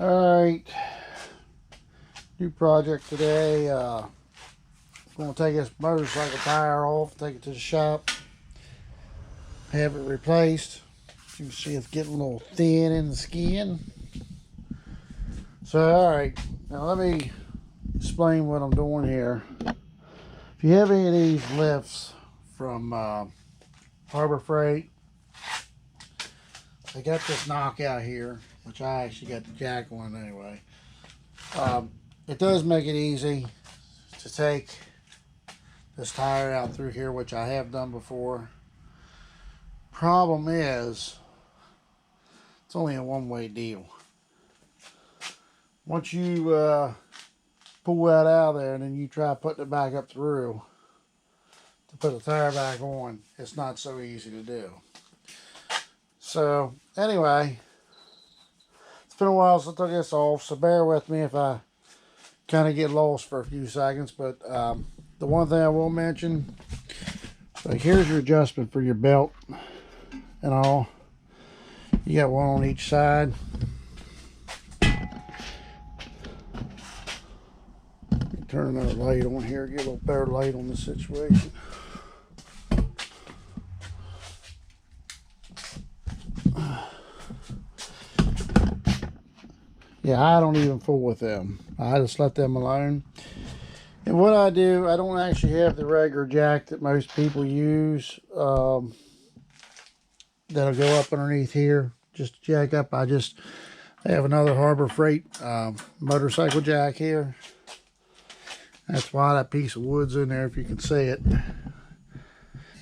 Alright, new project today. Going to take this motorcycle tire off, take it to the shop, have it replaced. You can see it's getting a little thin in the skin. So, alright, now let me explain what I'm doing here. If you have any of these lifts from Harbor Freight, they got this knockout here, which I actually got the jack on anyway. It does make it easy to take this tire out through here, which I have done before. Problem is, it's only a one-way deal. Once you pull that out of there and then you try putting it back up through to put the tire back on, it's not so easy to do. So anyway, it's been a while since I took this off, so bear with me if I kind of get lost for a few seconds. But the one thing I will mention, like, here's your adjustment for your belt and all. You got one on each side. Turn another light on here, get a little better light on this situation. Yeah, I don't even fool with them. I just let them alone. And what I do, I don't actually have the regular jack that most people use. That'll go up underneath here just to jack up. I have another Harbor Freight motorcycle jack here. That's why that piece of wood's in there, if you can see it.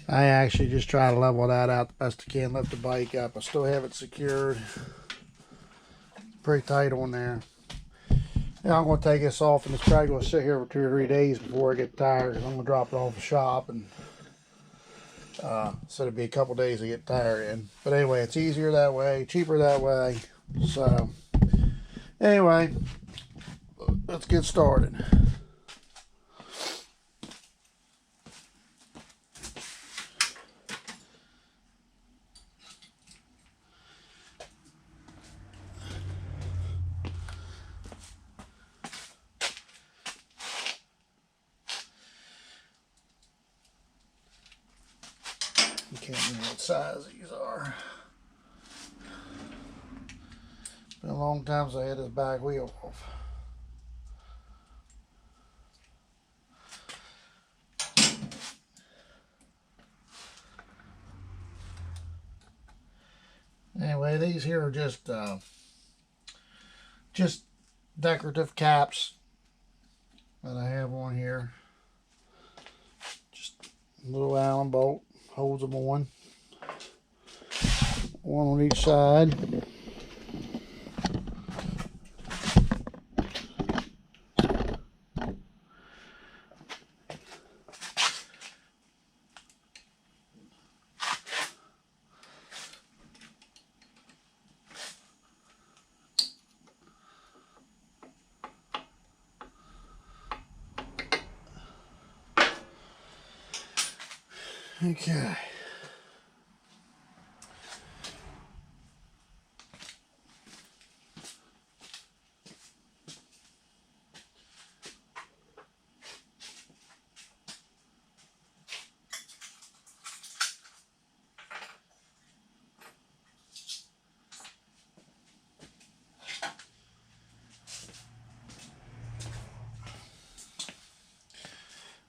I actually just try to level that out the best I can, lift the bike up. I still have it secured. Pretty tight on there. Now I'm going to take this off, and it's probably going to sit here for 2 or 3 days before I get tired, because I'm going to drop it off the shop, and so it'll be a couple days to get tired in. But anyway, it's easier that way, cheaper that way. So anyway, let's get started. You can't remember what size these are. It's been a long time since I had this back wheel off. Anyway, these here are just decorative caps that I have on here. Just a little Allen bolt holds them on. One on each side. Okay.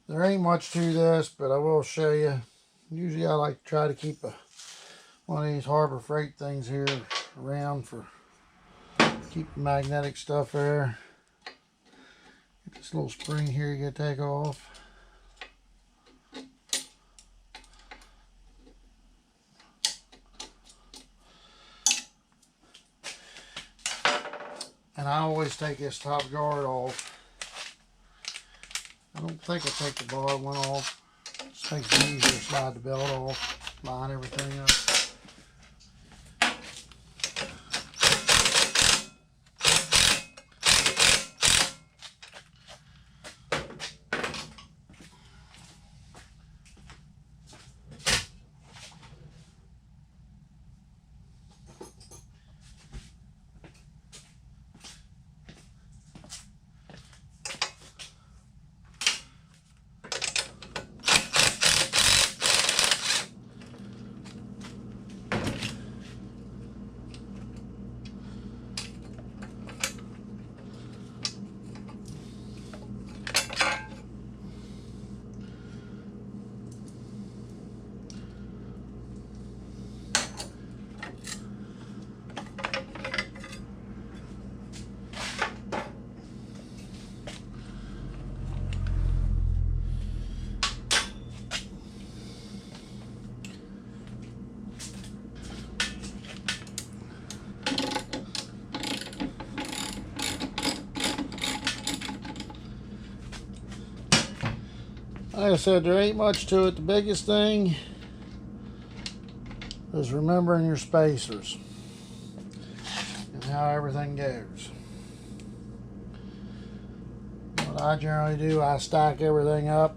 There ain't much to this, but I will show you. Usually I like to try to keep one of these Harbor Freight things here around for keep the magnetic stuff there. Get this little spring here you gotta take off. And I always take this top guard off. I don't think I take the bottom one off. Just makes it easier to slide the belt off, line everything up. Like I said, there ain't much to it. The biggest thing is remembering your spacers and how everything goes. What I generally do, I stack everything up.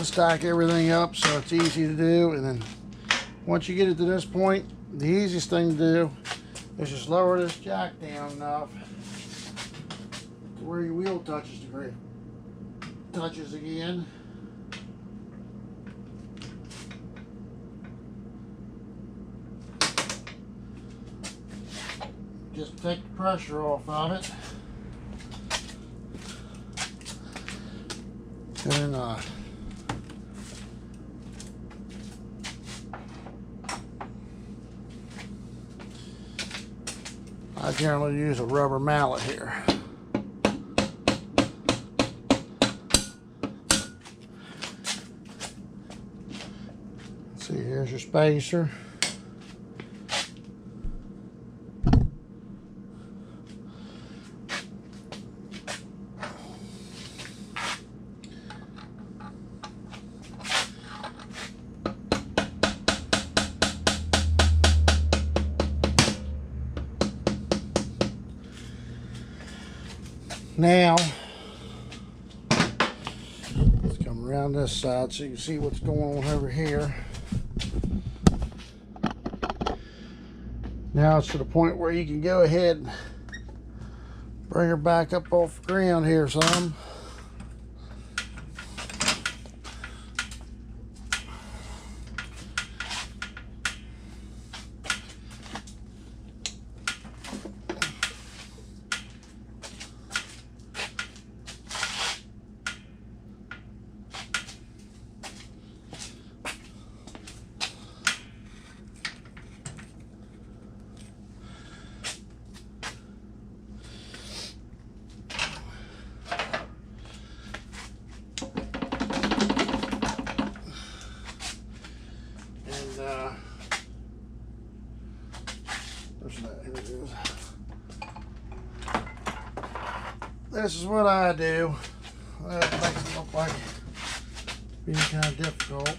Stack everything up so it's easy to do, and then once you get it to this point, the easiest thing to do is just lower this jack down enough to where your wheel touches the grip, touches again. Just take the pressure off of it, and then I generally use a rubber mallet here. See, here's your spacer. Now, let's come around this side so you can see what's going on over here. Now it's to the point where you can go ahead and bring her back up off the ground here some. This is what I do. That makes it look like being kind of difficult.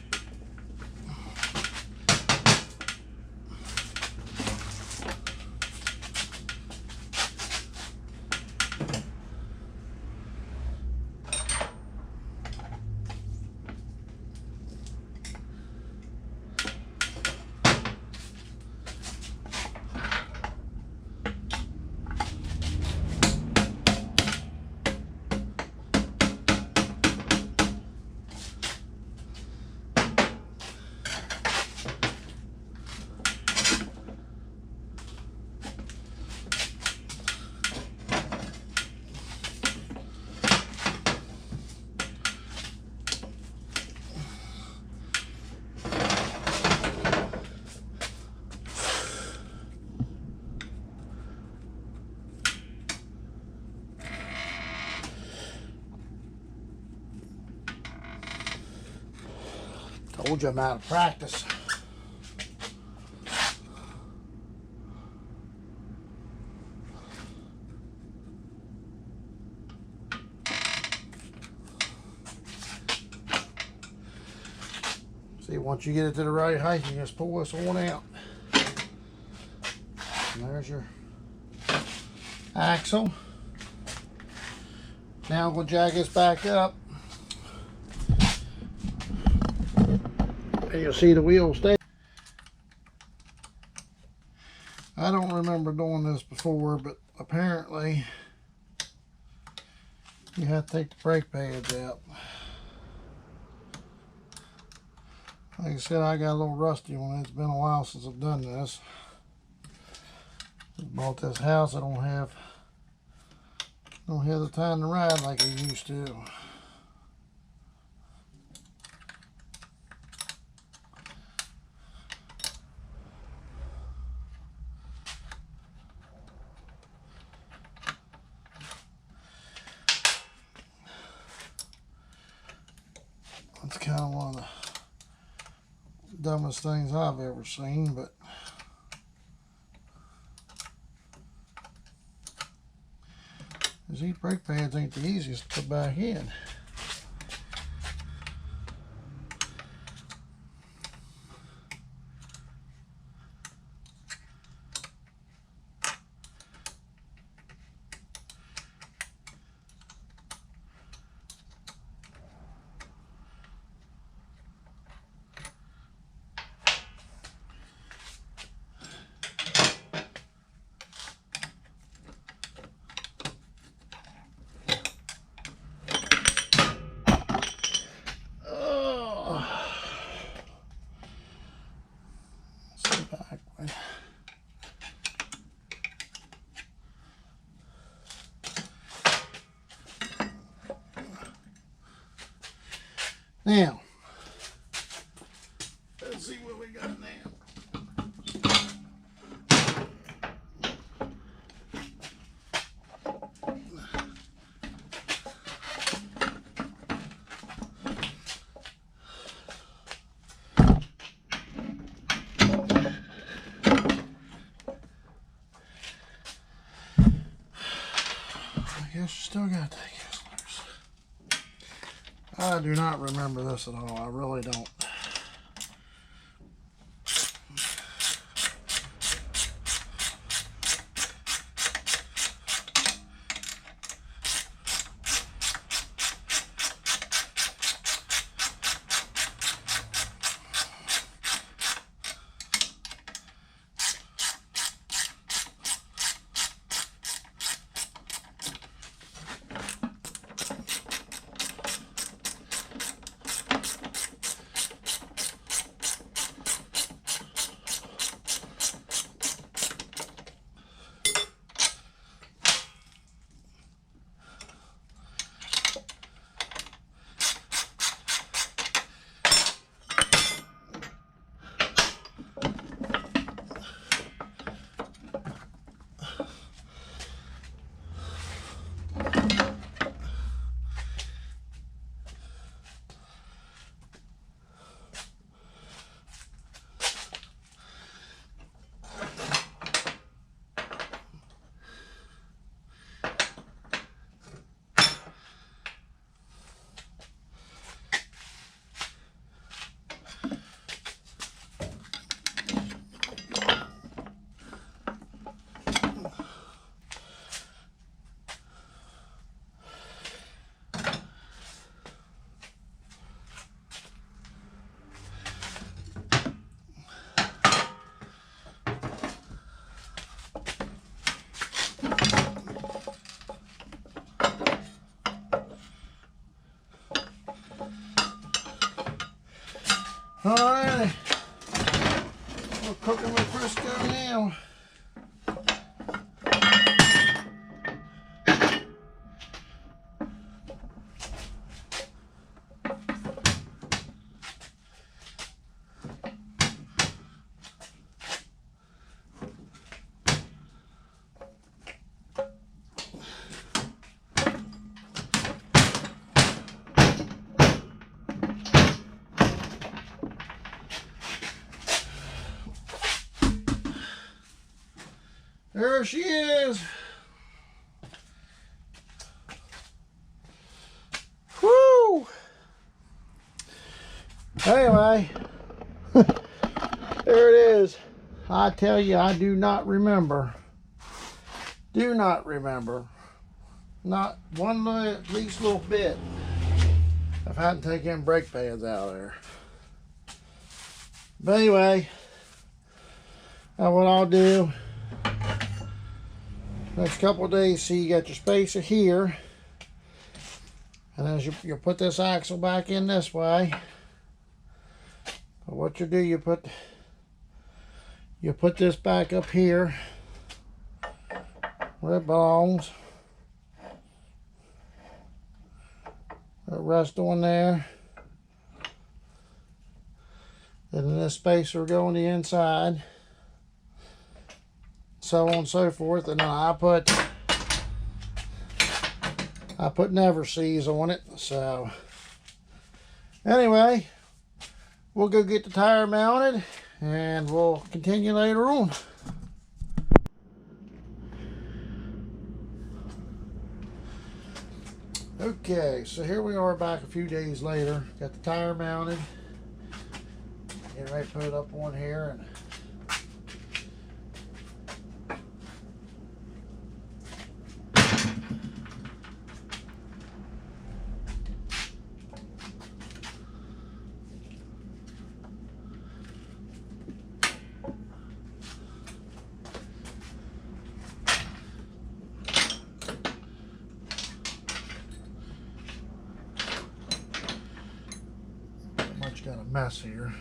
Told you I'm out of practice. See, once you get it to the right height, you just pull this one out. And there's your axle. Now we'll jack this back up. And you'll see the wheel stay. I don't remember doing this before, but apparently you have to take the brake pads out. Like I said, I got a little rusty on it. It's been a while since I've done this. I bought this house. I don't have the time to ride like I used to. It's kind of one of the dumbest things I've ever seen, but these brake pads ain't the easiest to put back in. Now, let's see what we got now. I guess you still got to take this loose. I do not remember this at all. I really don't. Alrighty, we're cooking with Crisco now. There she is. Woo! Anyway, there it is. I tell you, I do not remember. Do not remember. Not one least little bit of having to take them brake pads out of there. But anyway, what I'll do next couple of days, see, you got your spacer here, and as you put this axle back in this way. But what you do, you put this back up here where it belongs. That rest on there, and then this spacer will go on the inside. So on and so forth, and then I put never sees on it, so Anyway, we'll go get the tire mounted and we'll continue later on. Okay, so here we are back a few days later. Got the tire mounted. Get ready to put it up on here and got a mess here.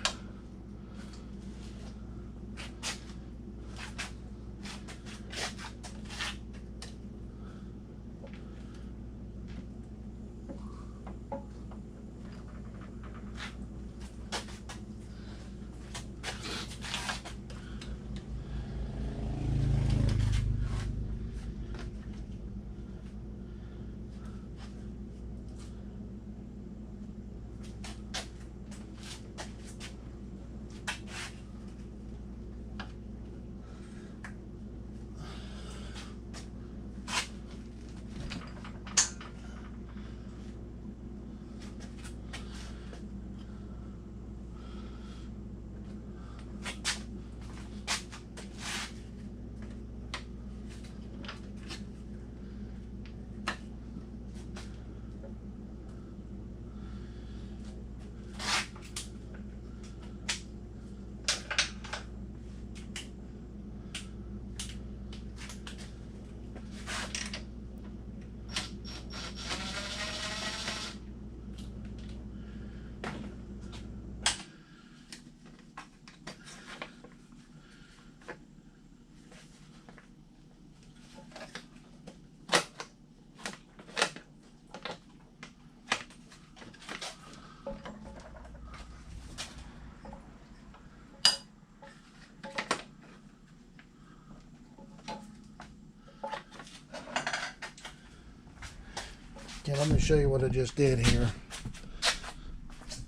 Okay, let me show you what I just did here.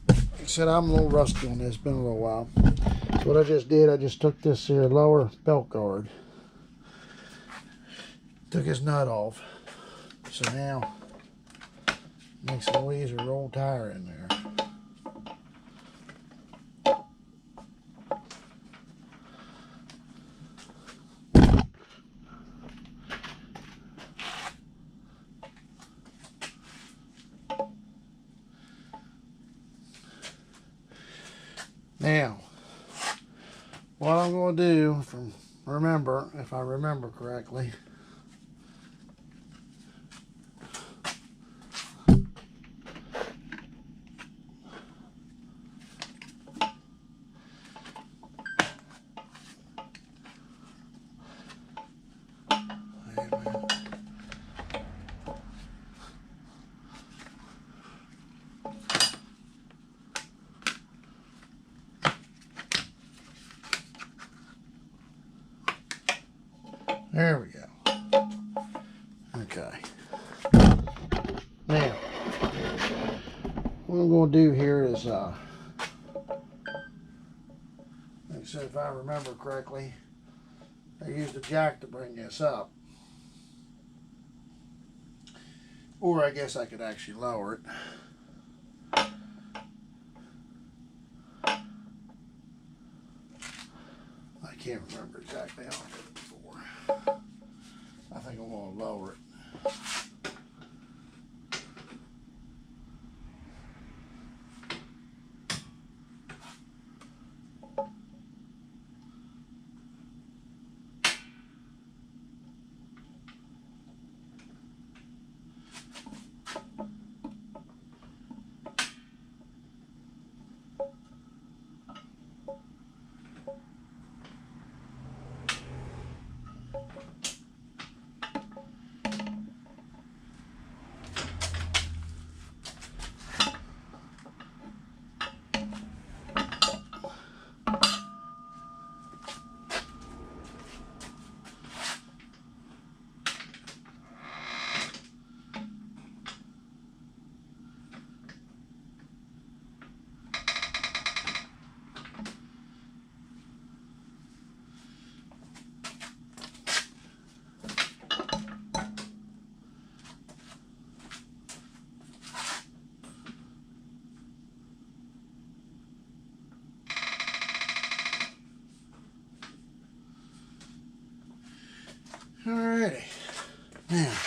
Like I said, I'm a little rusty on this. It's been a little while. So what I just did, I just took this here lower belt guard. Took his nut off. So now, makes it a little easier to roll tire in there. Now, what I'm going to do, if I remember correctly, there we go. Okay. Now, what I'm going to do here is, like I said, if I remember correctly, I used a jack to bring this up. Or I guess I could actually lower it. I can't remember exactly how I did it before. I think I'm going to lower it.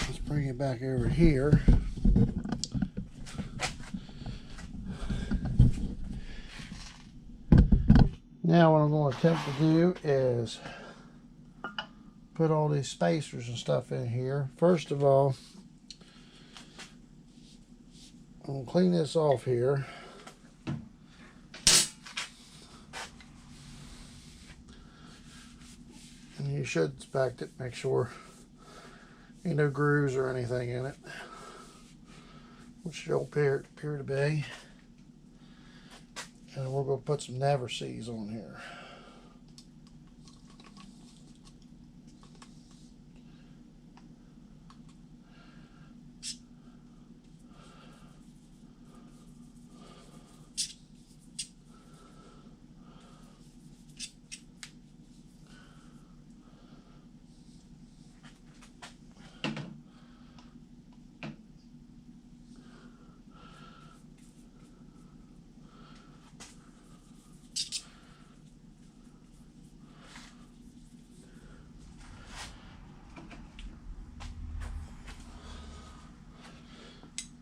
Let's bring it back over here. Now what I'm going to attempt to do is put all these spacers and stuff in here. First of all, I'm going to clean this off here. And you should inspect it, make sure ain't no grooves or anything in it, which don't appear to be. And we're going to put some never sees on here.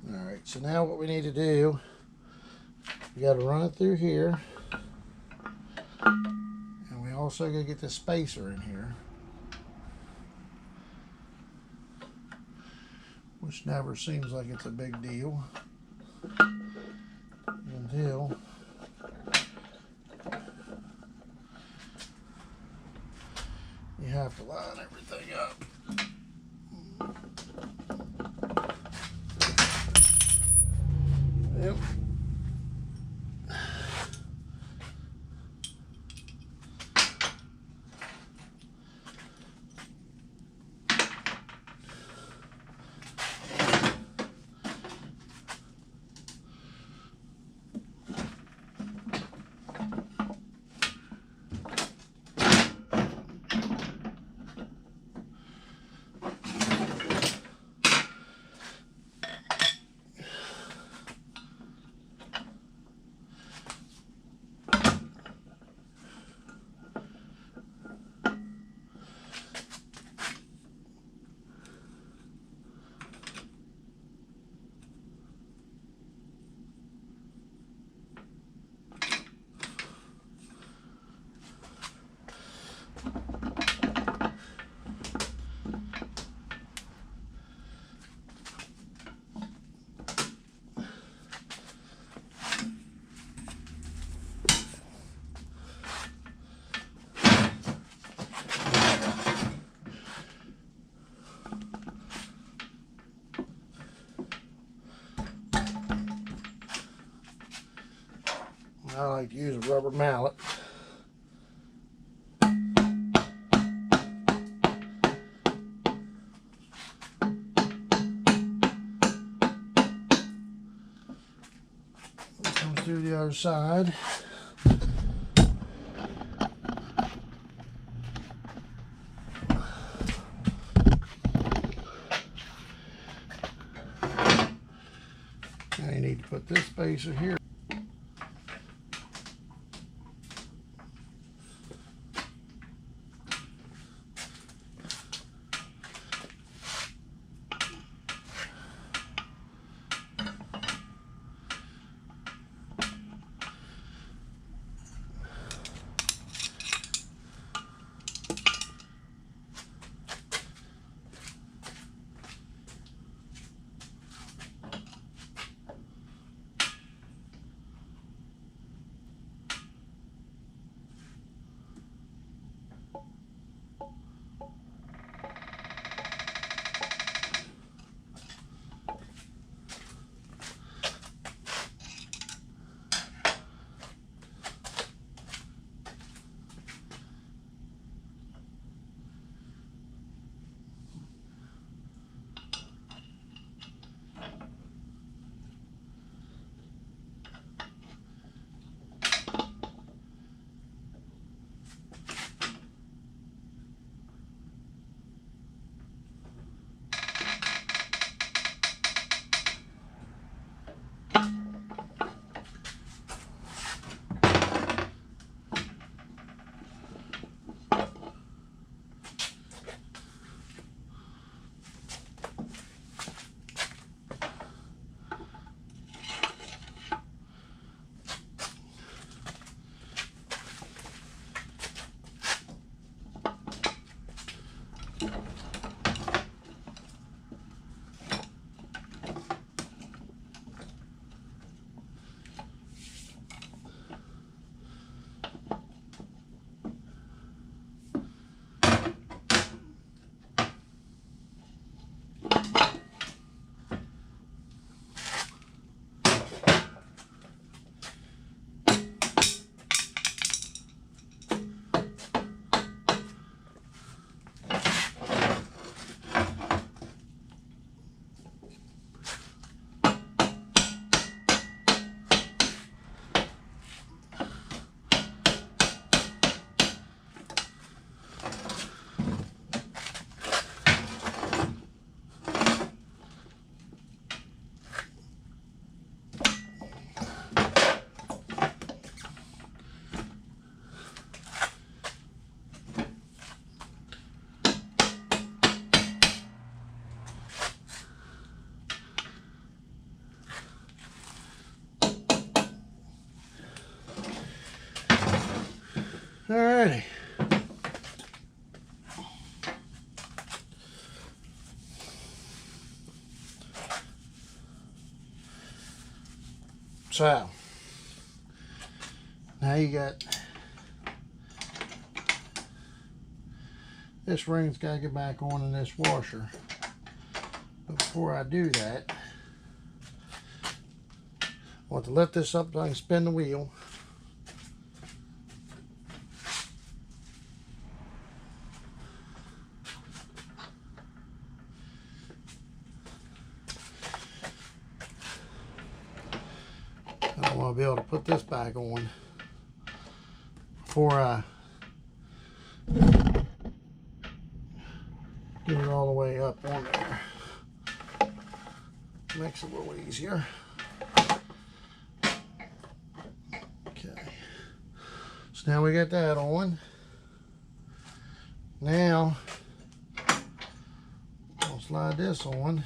Alright, so now what we need to do, we got to run it through here, and we also got to get this spacer in here, which never seems like it's a big deal until you have to line everything up. Yep. I like to use a rubber mallet. Comes through the other side. Now you need to put this spacer here. Alrighty. So, now you got, this ring's got to get back on in this washer. But before I do that, I want to lift this up so I can spin the wheel. I want to be able to put this back on before I get it all the way up on there. Makes it a little easier. Okay. So now we got that on. Now, I'll slide this on.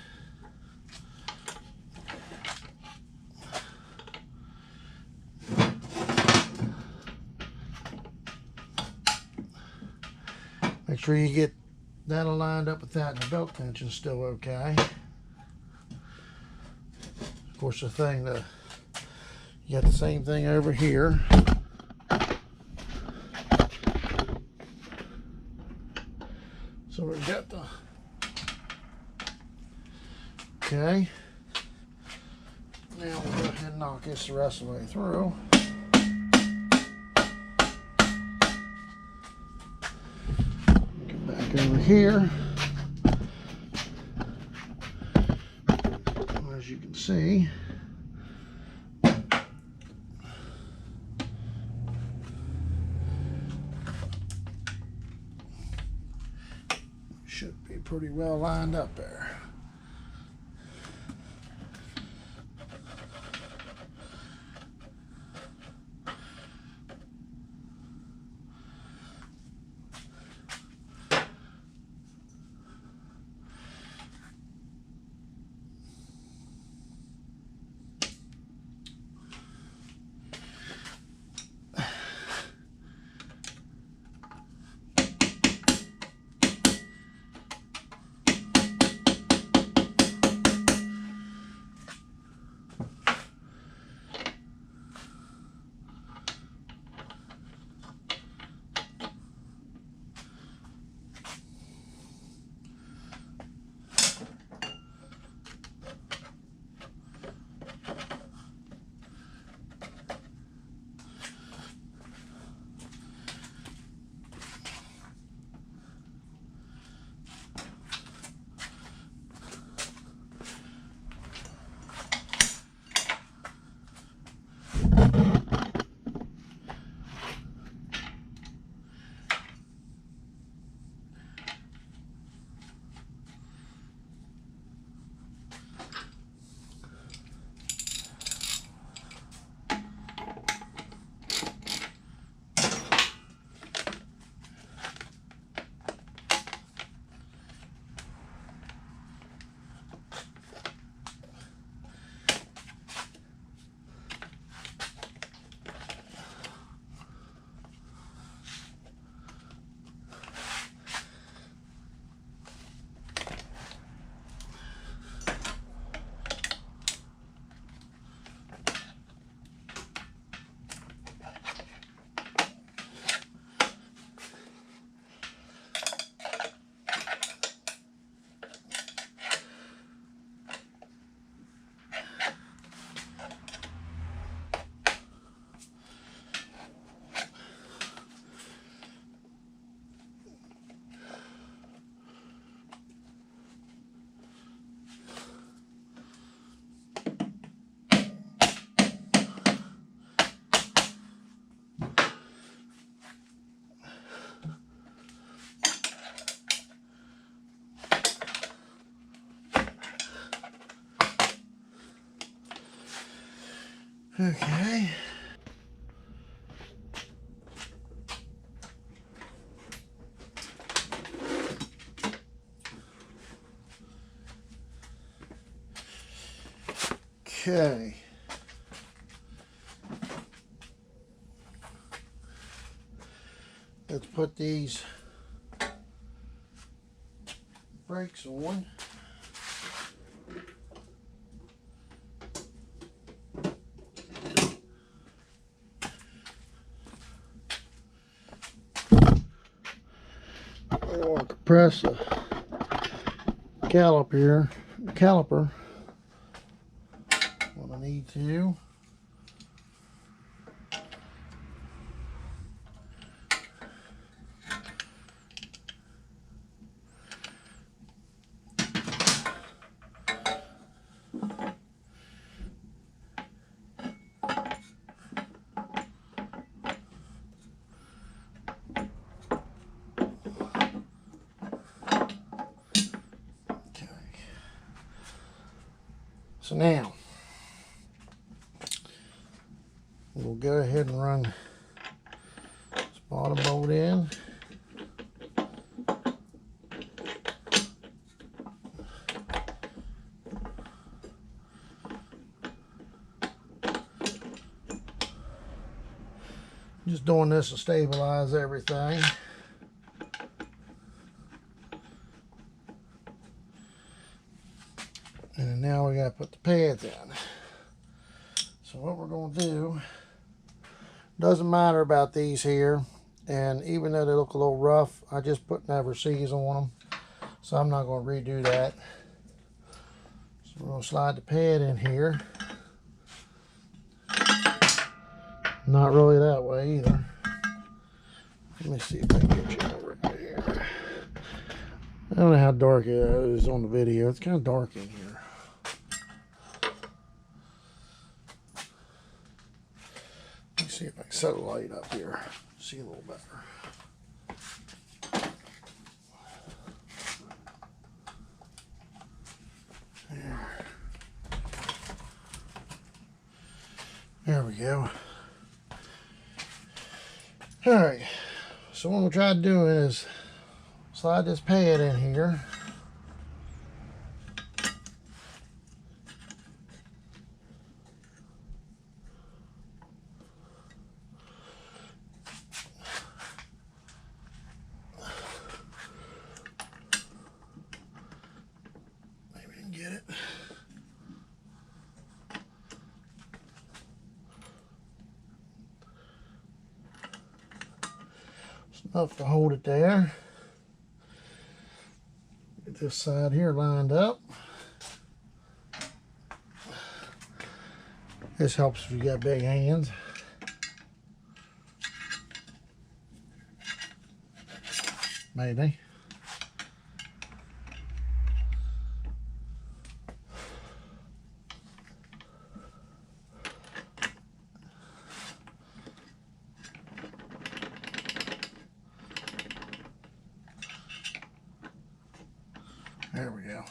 Make sure you get that aligned up with that, and the belt tension's still okay. Of course, the thing, you got the same thing over here. So we've got the, okay. Now we'll go ahead and knock this the rest of the way through. Get back over here. As you can see, should be pretty well lined up there. Okay. Okay. let's put these brakes on. I'll compress the caliper when I need to. So now, we'll go ahead and run this bottom bolt in. Just doing this to stabilize everything. And now we gotta put the pads in. So what we're gonna do, doesn't matter about these here, and even though they look a little rough, I just put never sees on them, so I'm not gonna redo that. So we're gonna slide the pad in here. Not really that way either. Let me see if I can get you over here. I don't know how dark it is on the video. It's kind of dark in here. Let me see if I can set a light up here. See a little better. There we go. Alright, so what we'll try doing is slide this pad in here. Maybe I can get it. Enough to hold it there. Get this side here lined up. This helps if you got big hands. Maybe. There we go.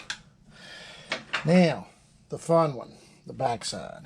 Now, the fun one, the back side.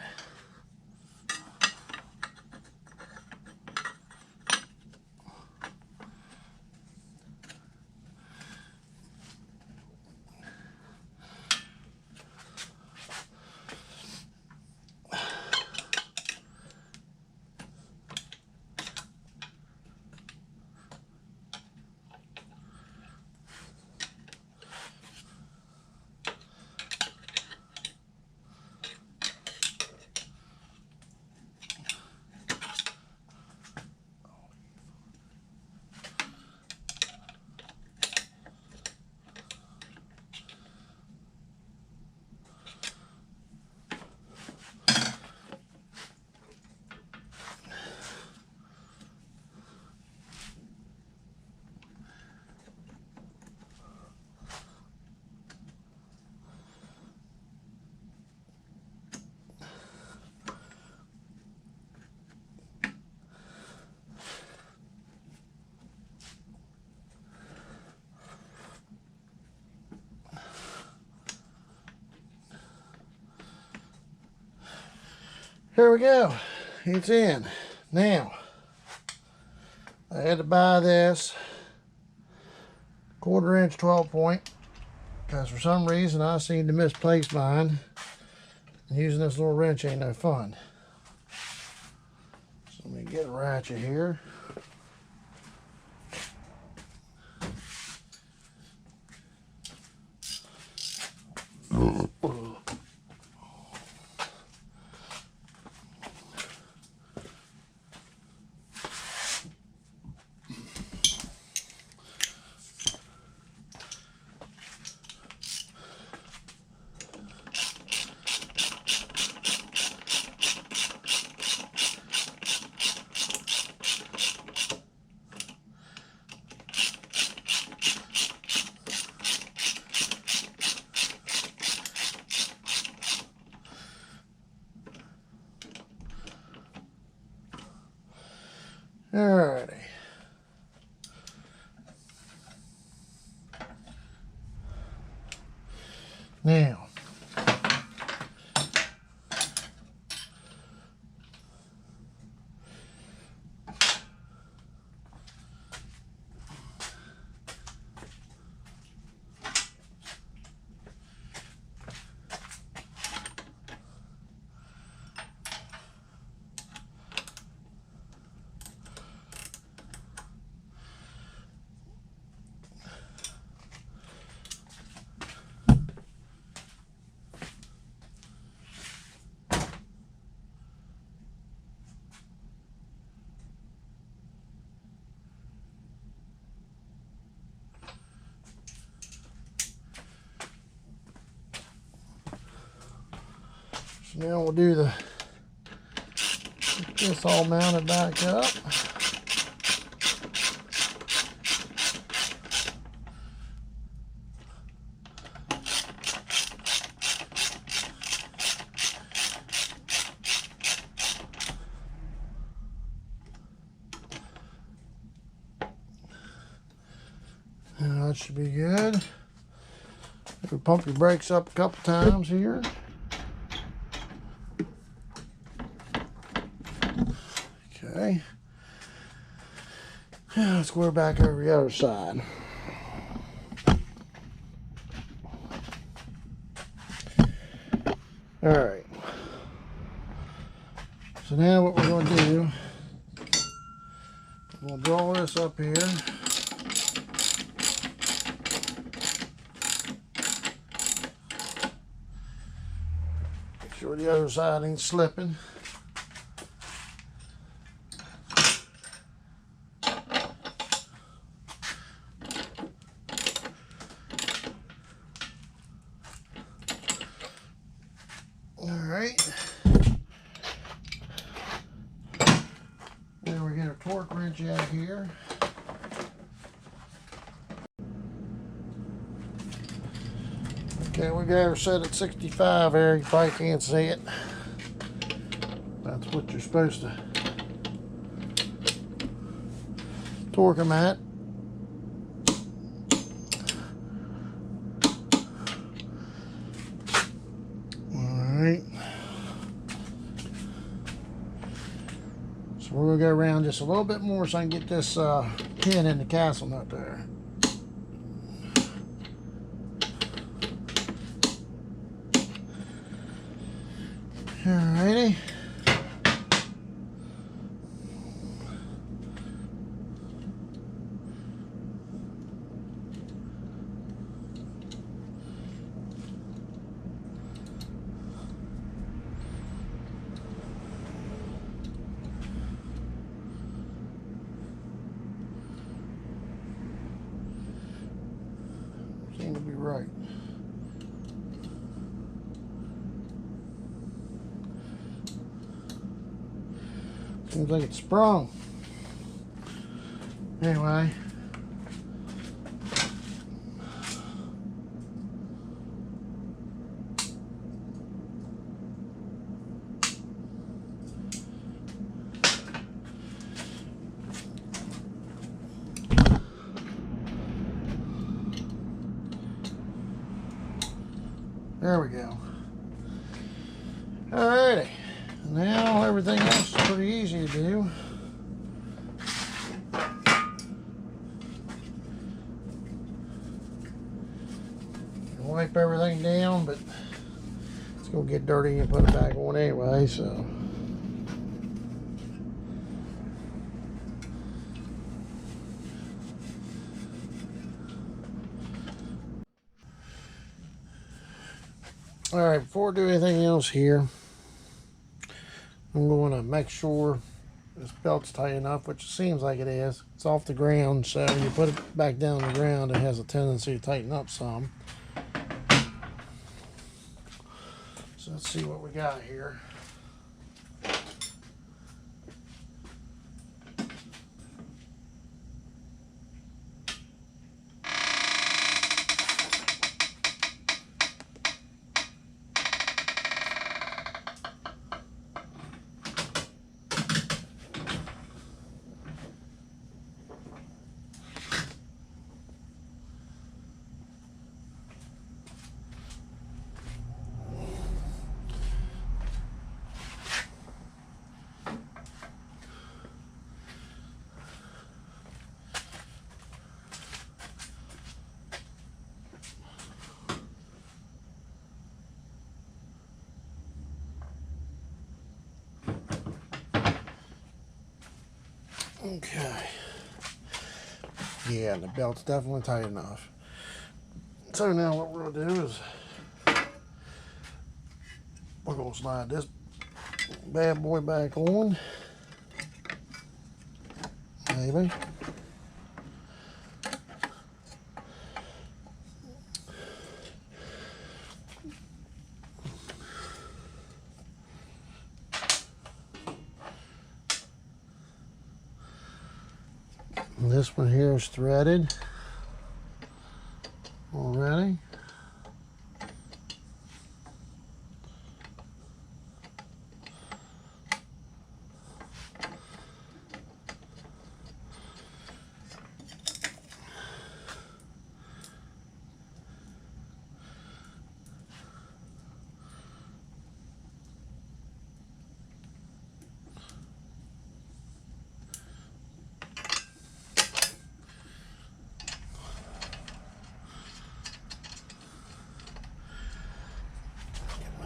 Here we go. It's in. Now, I had to buy this 1/4 inch 12 point because for some reason I seem to misplace mine. And using this little wrench ain't no fun. So let me get a ratchet here. Alrighty. Now, now we'll do the, get this all mounted back up. And that should be good. Maybe pump your brakes up a couple times here. Okay. Now let's go back over the other side. All right. So now what we're going to do, we'll draw this up here. Make sure the other side ain't slipping. Then we get a torque wrench out here. Okay, we got her set at 65 there. You probably can't see it. That's what you're supposed to torque them at. Alright. So we're going to go around just a little bit more so I can get this pin in the castle nut there. Alrighty. Seem to be right. Seems like it's sprung. Anyway. There we go. Alrighty. Now everything else is pretty easy to do. Wipe everything down, but it's gonna get dirty and put it back on anyway, so. Alright, before I do anything else here, I'm going to make sure this belt's tight enough, which it seems like it is. It's off the ground, so when you put it back down on the ground, it has a tendency to tighten up some. So let's see what we got here. Okay. Yeah, the belt's definitely tight enough. So now what we're gonna do is we're gonna slide this bad boy back on. Maybe. And this one here is threaded already.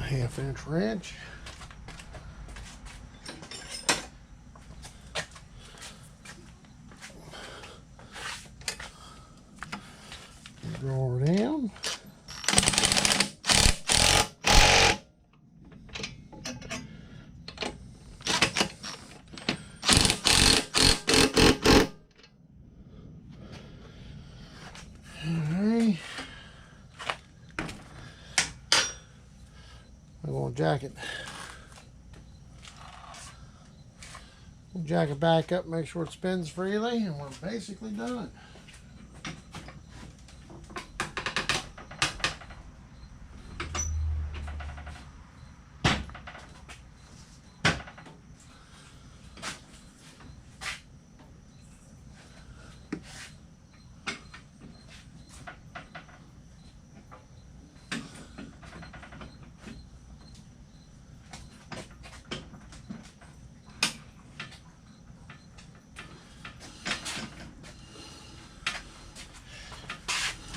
Half-inch wrench. Draw her down. Alright. I'm going to jack it back up, make sure it spins freely, and we're basically done.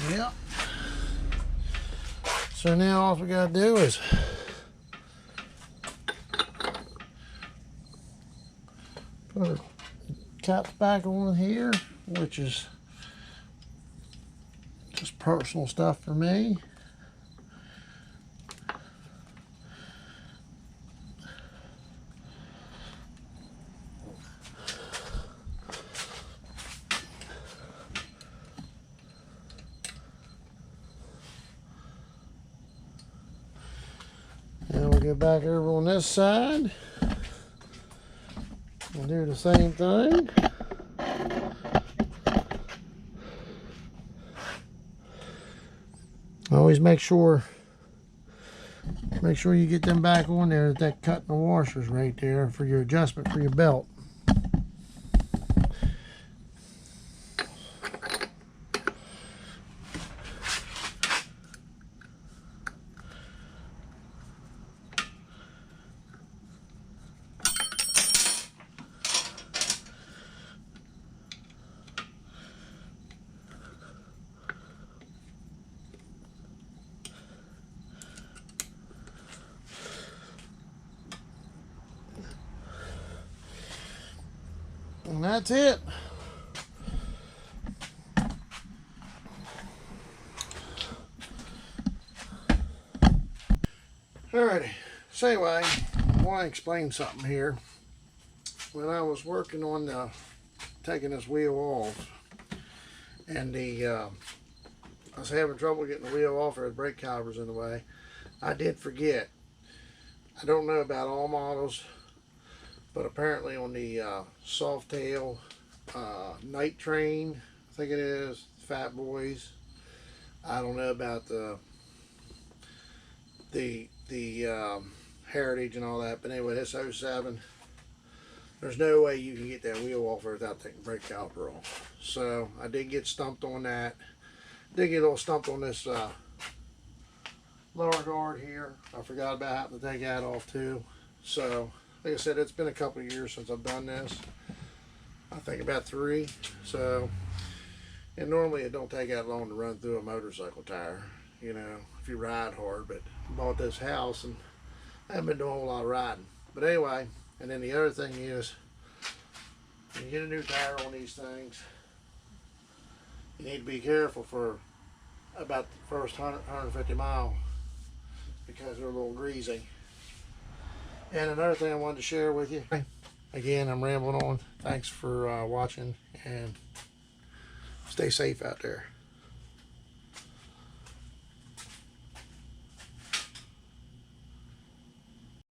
Yep. So now all we gotta do is put our caps back on here, which is just personal stuff for me. Now we'll get back over on this side. We'll do the same thing. Always make sure you get them back on there. That cut in the washers right there for your adjustment for your belt. And that's it. Alrighty, so anyway, I want to explain something here. When I was working on taking this wheel off, and I was having trouble getting the wheel off, or the brake calipers in the way, I did forget. I don't know about all models, but apparently on the soft tail night train, I think it is, Fatboys. I don't know about the Heritage and all that, but anyway, this 07, there's no way you can get that wheel off without taking the brake caliper off. So I did get stumped on that. Did get a little stumped on this lower guard here. I forgot about having to take that off too. So like I said, it's been a couple of years since I've done this. I think about 3. So, and normally it don't take that long to run through a motorcycle tire, you know, if you ride hard. But I bought this house and I haven't been doing a whole lot of riding. But anyway, and then the other thing is, when you get a new tire on these things, you need to be careful for about the first 150 mile because they're a little greasy. And another thing I wanted to share with you, again, I'm rambling on. Thanks for watching, and stay safe out there.